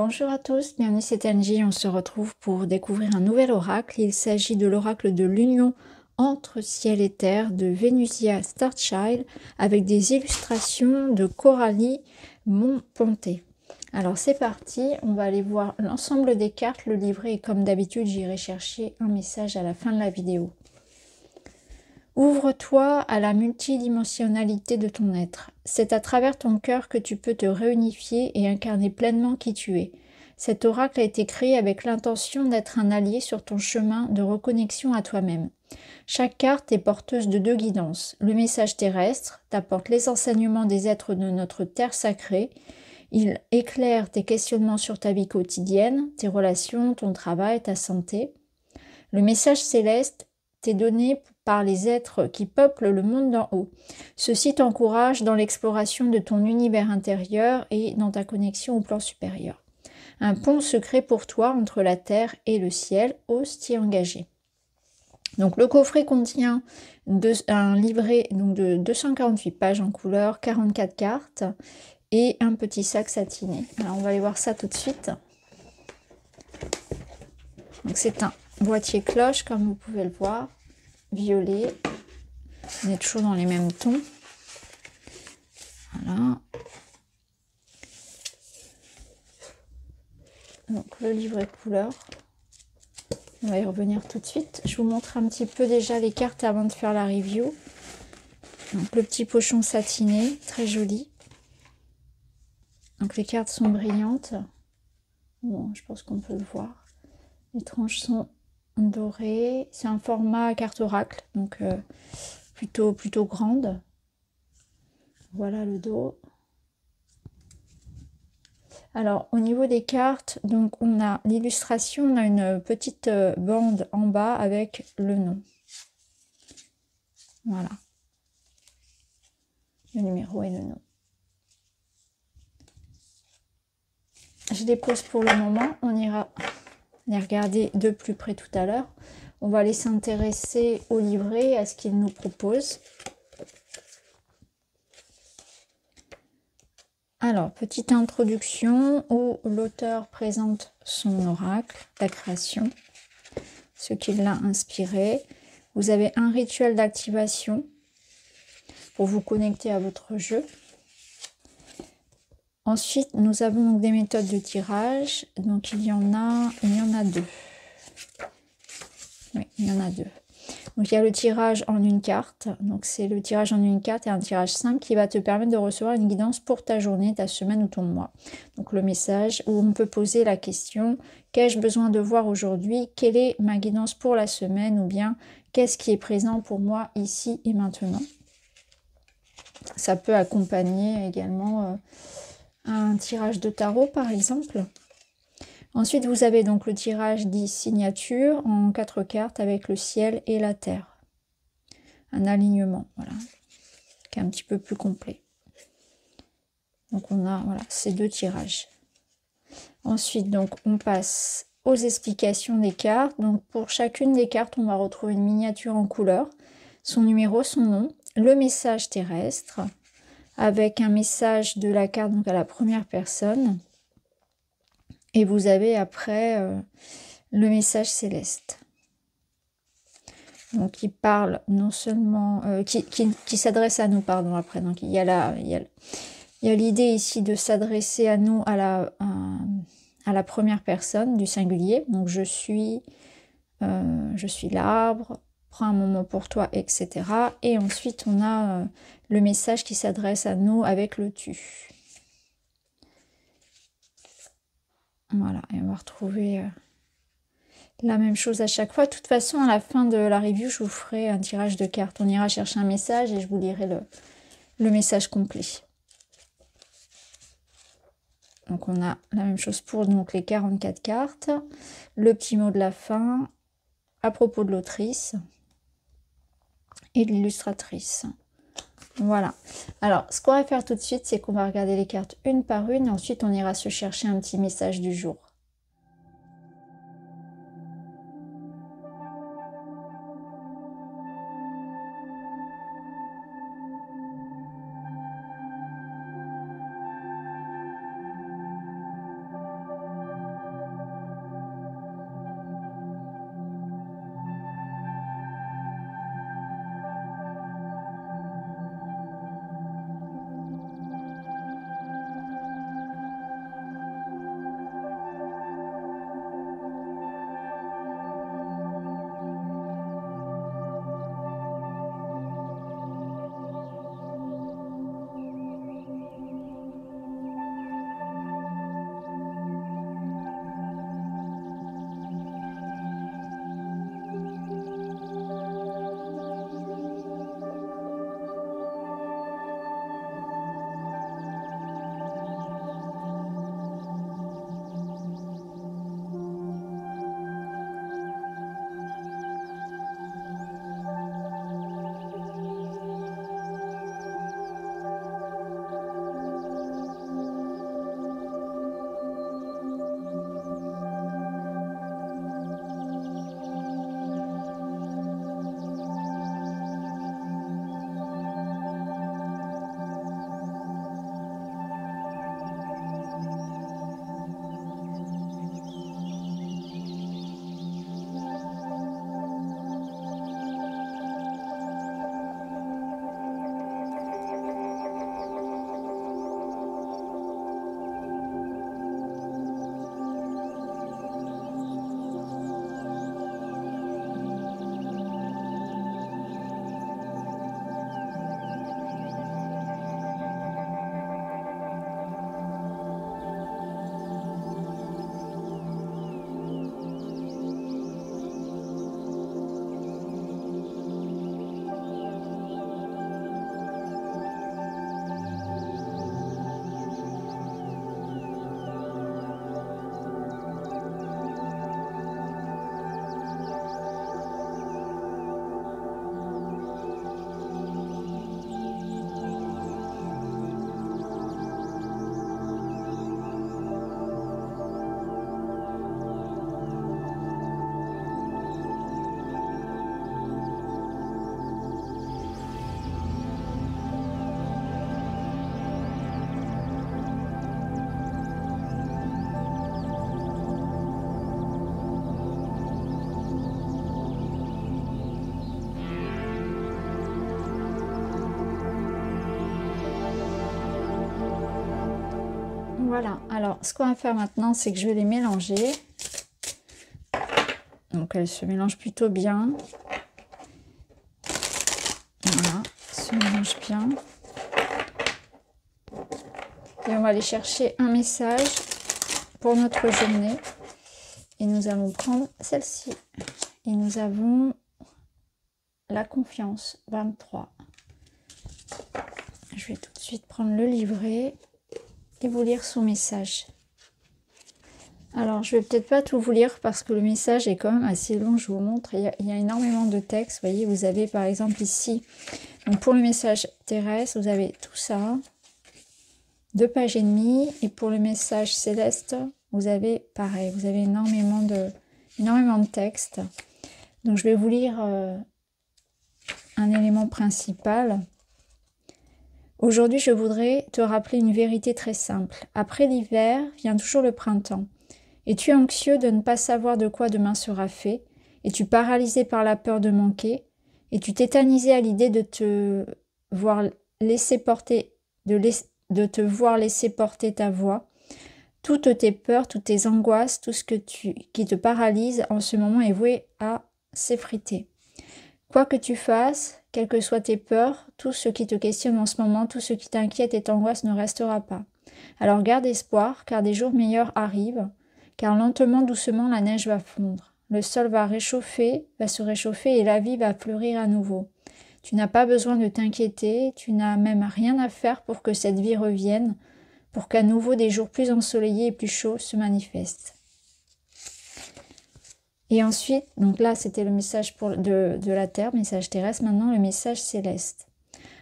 Bonjour à tous, bienvenue, c'est Angie. On se retrouve pour découvrir un nouvel oracle. Il s'agit de l'oracle de l'union entre ciel et terre de Venusia Starchild avec des illustrations de Coralie Montponté. Alors c'est parti, on va aller voir l'ensemble des cartes, le livret, et comme d'habitude j'irai chercher un message à la fin de la vidéo. Ouvre-toi à la multidimensionnalité de ton être. C'est à travers ton cœur que tu peux te réunifier et incarner pleinement qui tu es. Cet oracle a été créé avec l'intention d'être un allié sur ton chemin de reconnexion à toi-même. Chaque carte est porteuse de deux guidances. Le message terrestre t'apporte les enseignements des êtres de notre terre sacrée. Il éclaire tes questionnements sur ta vie quotidienne, tes relations, ton travail, ta santé. Le message céleste t'est donné par les êtres qui peuplent le monde d'en haut. Ceci t'encourage dans l'exploration de ton univers intérieur et dans ta connexion au plan supérieur. Un pont se crée pour toi entre la terre et le ciel, ose t'y engager. Donc le coffret contient un livret de 248 pages en couleur, 44 cartes et un petit sac satiné. Alors on va aller voir ça tout de suite. Donc c'est un boîtier cloche comme vous pouvez le voir, violet. On est toujours dans les mêmes tons. Voilà. Donc le livret couleur. On va y revenir tout de suite. Je vous montre un petit peu déjà les cartes avant de faire la review. Donc le petit pochon satiné, très joli. Donc les cartes sont brillantes. Bon, je pense qu'on peut le voir. Les tranches sont dorées. C'est un format carte oracle, donc plutôt grande. Voilà le dos. Alors au niveau des cartes, donc on a l'illustration, on a une petite bande en bas avec le nom. Voilà. Le numéro et le nom. Je les pose pour le moment, on ira les regarder de plus près tout à l'heure. On va aller s'intéresser au livret, à ce qu'il nous propose. Alors, petite introduction où l'auteur présente son oracle, la création, ce qui l'a inspiré. Vous avez un rituel d'activation pour vous connecter à votre jeu. Ensuite, nous avons donc des méthodes de tirage. Donc, il y en a deux. Oui, il y en a deux. Donc, il y a le tirage en une carte. Donc, c'est le tirage en une carte et un tirage simple qui va te permettre de recevoir une guidance pour ta journée, ta semaine ou ton mois. Donc, le message où on peut poser la question: qu'ai-je besoin de voir aujourd'hui? Quelle est ma guidance pour la semaine? Ou bien, qu'est-ce qui est présent pour moi ici et maintenant? Ça peut accompagner également un tirage de tarot, par exemple. Ensuite, vous avez donc le tirage dit signature en 4 cartes avec le ciel et la terre. Un alignement, voilà, qui est un petit peu plus complet. Donc on a voilà, ces deux tirages. Ensuite, donc on passe aux explications des cartes. Donc pour chacune des cartes, on va retrouver une miniature en couleur, son numéro, son nom, le message terrestre, avec un message de la carte donc à la première personne. Et vous avez après le message céleste. Donc, qui parle non seulement... qui s'adresse à nous, pardon, après. Donc, il y a l'idée ici de s'adresser à nous à la première personne du singulier. Donc, je suis l'arbre, prends un moment pour toi, etc. Et ensuite, on a le message qui s'adresse à nous avec le tu. Voilà, et on va retrouver la même chose à chaque fois. De toute façon, à la fin de la review, je vous ferai un tirage de cartes. On ira chercher un message et je vous lirai le message complet. Donc on a la même chose pour donc, les 44 cartes. Le petit mot de la fin à propos de l'autrice et de l'illustratrice. Voilà. Alors, ce qu'on va faire tout de suite, c'est qu'on va regarder les cartes une par une. Et ensuite, on ira se chercher un petit message du jour. Voilà, alors ce qu'on va faire maintenant, c'est que je vais les mélanger. Donc elles se mélangent plutôt bien. Voilà, se mélangent bien. Et on va aller chercher un message pour notre journée. Et nous allons prendre celle-ci. Et nous avons la confiance, 23. Je vais tout de suite prendre le livret et vous lire son message. Alors, je vais peut-être pas tout vous lire parce que le message est quand même assez long, je vous montre. Il y a énormément de texte. Vous voyez, vous avez par exemple ici, donc pour le message terrestre, vous avez tout ça, 2 pages et demie. Et pour le message céleste, vous avez pareil, vous avez énormément de texte. Donc, je vais vous lire un élément principal. Aujourd'hui, je voudrais te rappeler une vérité très simple. Après l'hiver, vient toujours le printemps. Es-tu anxieux de ne pas savoir de quoi demain sera fait? Es-tu paralysé par la peur de manquer? Es-tu tétanisé à l'idée de te voir laisser porter, de te voir laisser porter ta voix? Toutes tes peurs, toutes tes angoisses, tout ce qui te paralyse en ce moment est voué à s'effriter. Quoi que tu fasses, quelles que soient tes peurs, tout ce qui te questionne en ce moment, tout ce qui t'inquiète et t'angoisse ne restera pas. Alors garde espoir, car des jours meilleurs arrivent, car lentement, doucement, la neige va fondre. Le sol va se réchauffer et la vie va fleurir à nouveau. Tu n'as pas besoin de t'inquiéter, tu n'as même rien à faire pour que cette vie revienne, pour qu'à nouveau des jours plus ensoleillés et plus chauds se manifestent. Et ensuite, donc là c'était le message de la terre, message terrestre, maintenant le message céleste.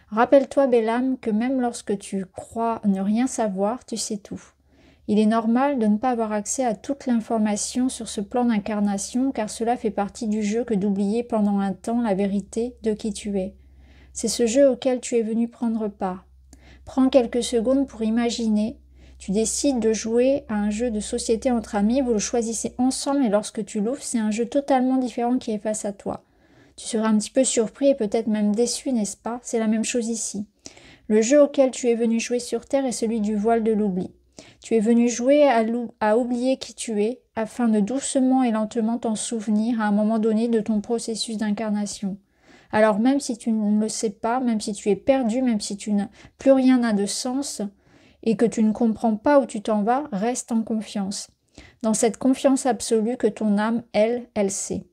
Rappelle-toi, belle âme, que même lorsque tu crois ne rien savoir, tu sais tout. Il est normal de ne pas avoir accès à toute l'information sur ce plan d'incarnation, car cela fait partie du jeu que d'oublier pendant un temps la vérité de qui tu es. C'est ce jeu auquel tu es venu prendre part. Prends quelques secondes pour imaginer. Tu décides de jouer à un jeu de société entre amis, vous le choisissez ensemble et lorsque tu l'ouvres, c'est un jeu totalement différent qui est face à toi. Tu seras un petit peu surpris et peut-être même déçu, n'est-ce pas? C'est la même chose ici. Le jeu auquel tu es venu jouer sur Terre est celui du voile de l'oubli. Tu es venu jouer à oublier qui tu es, afin de doucement et lentement t'en souvenir à un moment donné de ton processus d'incarnation. Alors même si tu ne le sais pas, même si tu es perdu, même si plus rien n'a de sens, et que tu ne comprends pas où tu t'en vas, reste en confiance. Dans cette confiance absolue que ton âme, elle sait.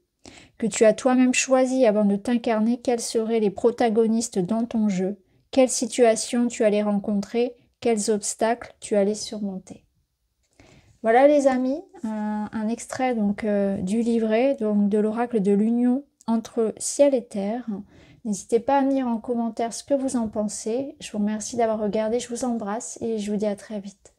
Que tu as toi-même choisi avant de t'incarner quels seraient les protagonistes dans ton jeu, quelles situations tu allais rencontrer, quels obstacles tu allais surmonter. Voilà les amis, un extrait donc du livret donc de l'oracle de l'union entre ciel et terre. N'hésitez pas à me dire en commentaire ce que vous en pensez. Je vous remercie d'avoir regardé, je vous embrasse et je vous dis à très vite.